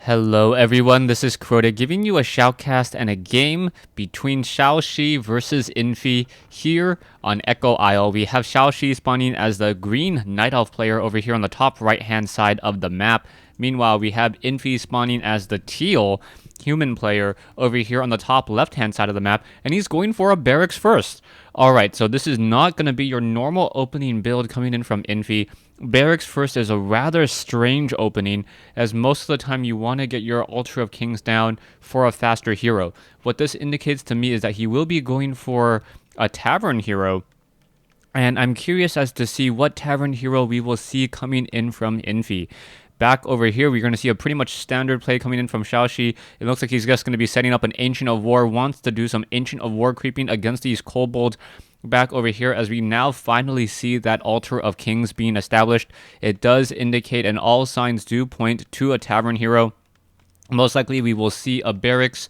Hello everyone, this is Crota giving you a shoutcast and a game between Xiaoshui versus Infi here on Echo Isle. We have Xiaoshui spawning as the green Night Elf player over here on the top right hand side of the map. Meanwhile, we have Infi spawning as the teal human player over here on the top left hand side of the map, and he's going for a barracks first. Alright, so this is not going to be your normal opening build coming in from Infi. Barracks first is a rather strange opening, as most of the time you want to get your Ultra of Kings down for a faster hero. What this indicates to me is that he will be going for a Tavern hero, and I'm curious as to see what Tavern hero we will see coming in from Infi. Back over here, we're going to see a pretty much standard play coming in from Xiaoshui. It looks like he's just going to be setting up an Ancient of War, wants to do some Ancient of War creeping against these kobolds. Back over here, as we now finally see that Altar of Kings being established, it does indicate, and all signs do point to a Tavern hero. Most likely we will see a barracks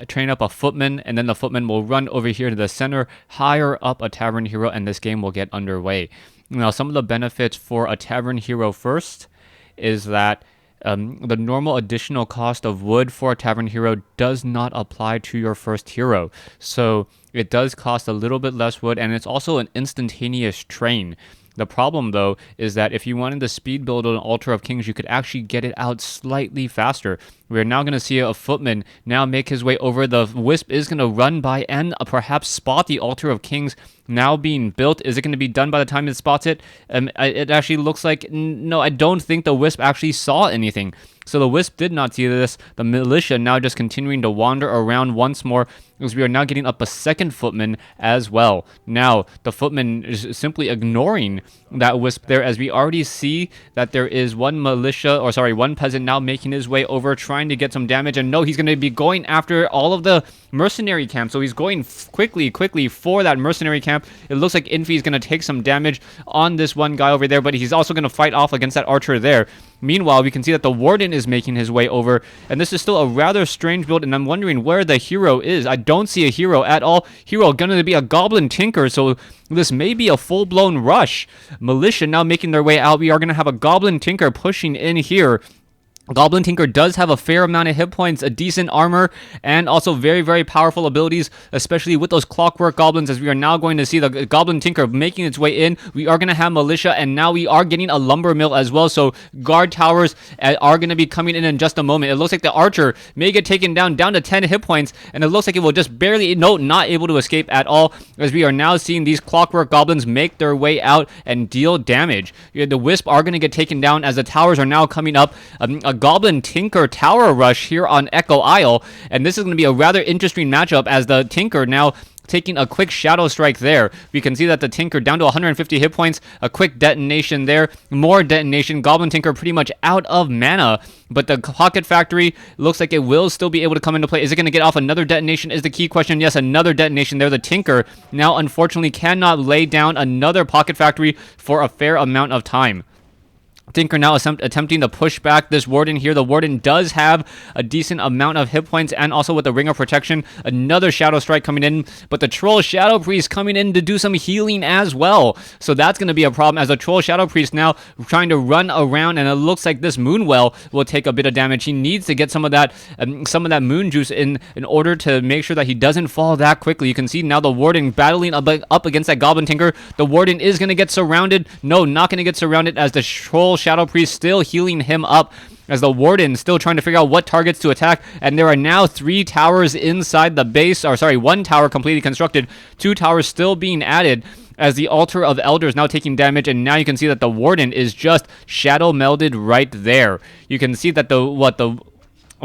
train up a footman, and then the footman will run over here to the center, hire up a Tavern hero, and this game will get underway. Now, some of the benefits for a Tavern hero first is that the normal additional cost of wood for a Tavern hero does not apply to your first hero. So it does cost a little bit less wood, and it's also an instantaneous train. The problem, though, is that if you wanted to speed build an Altar of Kings, you could actually get it out slightly faster. We're now going to see a footman now make his way over. The Wisp is going to run by and perhaps spot the Altar of Kings now being built. Is it going to be done by the time it spots it? It actually looks like, no, I don't think the Wisp actually saw anything. So the Wisp did not see this. The militia now just continuing to wander around once more, because we are now getting up a second footman as well. Now, the footman is simply ignoring that Wisp there, as we already see that there is one peasant now making his way over, trying to get some damage. And no, he's going to be going after all of the mercenary camp. So he's going quickly for that mercenary camp. It looks like Infi is going to take some damage on this one guy over there, but he's also going to fight off against that archer there. Meanwhile, we can see that the warden is making his way over, and this is still a rather strange build, and I'm wondering where the hero is. I don't see a hero at all. Hero going to be a goblin tinker, so this may be a full-blown rush. Militia now making their way out. We are going to have a goblin tinker pushing in here. Goblin Tinker does have a fair amount of hit points, a decent armor, and also very, very powerful abilities, especially with those clockwork goblins, as we are now going to see the Goblin Tinker making its way in. We are going to have Militia, and now we are getting a Lumber Mill as well, so guard towers are going to be coming in just a moment. It looks like the Archer may get taken down to 10 hit points, and it looks like it will just barely, not able to escape at all, as we are now seeing these clockwork goblins make their way out and deal damage. The Wisp are going to get taken down as the towers are now coming up. A Goblin Tinker Tower Rush here on Echo Isle, and this is going to be a rather interesting matchup, as the Tinker now taking a quick Shadow Strike there. We can see that the Tinker down to 150 hit points, a quick detonation there, more detonation. Goblin Tinker pretty much out of mana, but the Pocket Factory looks like it will still be able to come into play. Is it going to get off another detonation is the key question. Yes, another detonation there. The Tinker now unfortunately cannot lay down another Pocket Factory for a fair amount of time. Tinker now attempting to push back this Warden here. The Warden does have a decent amount of hit points, and also with the Ring of Protection, another Shadow Strike coming in, but the Troll Shadow Priest coming in to do some healing as well. So that's going to be a problem, as the Troll Shadow Priest now trying to run around, and it looks like this Moonwell will take a bit of damage. He needs to get some of that Moon Juice in order to make sure that he doesn't fall that quickly. You can see now the Warden battling up against that Goblin Tinker. The Warden is going to get surrounded. No, not going to get surrounded, as the Troll Shadow Priest still healing him up, as the Warden still trying to figure out what targets to attack. And there are now 3 towers inside the base, 1 tower completely constructed, 2 towers still being added, as the Altar of Elders now taking damage. And now you can see that the Warden is just shadow melded right there. You can see that the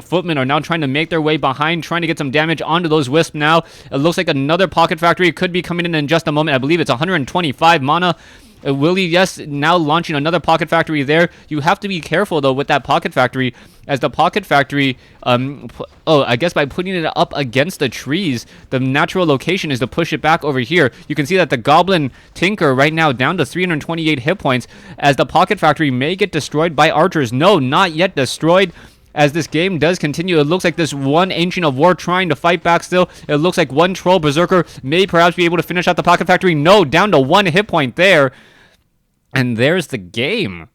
footmen are now trying to make their way behind, trying to get some damage onto those Wisps now. It looks like another Pocket Factory could be coming in just a moment. I believe it's 125 mana. Willie, yes, now launching another Pocket Factory there. You have to be careful, though, with that Pocket Factory, as the Pocket Factory, I guess by putting it up against the trees, the natural location is to push it back over here. You can see that the Goblin Tinker right now down to 328 hit points, as the Pocket Factory may get destroyed by archers. No, not yet destroyed. As this game does continue, it looks like this one Ancient of War trying to fight back still. It looks like one Troll Berserker may perhaps be able to finish out the Pocket Factory. No, down to 1 hit point there. And there's the game.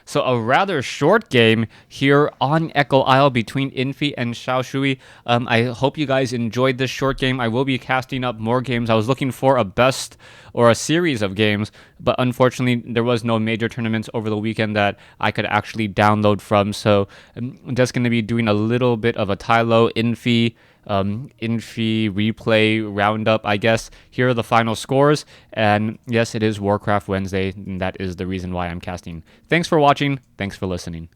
So a rather short game here on Echo Isle between Infi and Xiaoshui. I hope you guys enjoyed this short game. I will be casting up more games. I was looking for a best or a series of games, but unfortunately there was no major tournaments over the weekend that I could actually download from. So I'm just going to be doing a little bit of a Tylo Infi replay roundup, I guess. Here are the final scores, and yes, it is WarCraft Wednesday, and that is the reason why I'm casting. Thanks for watching. Thanks for listening.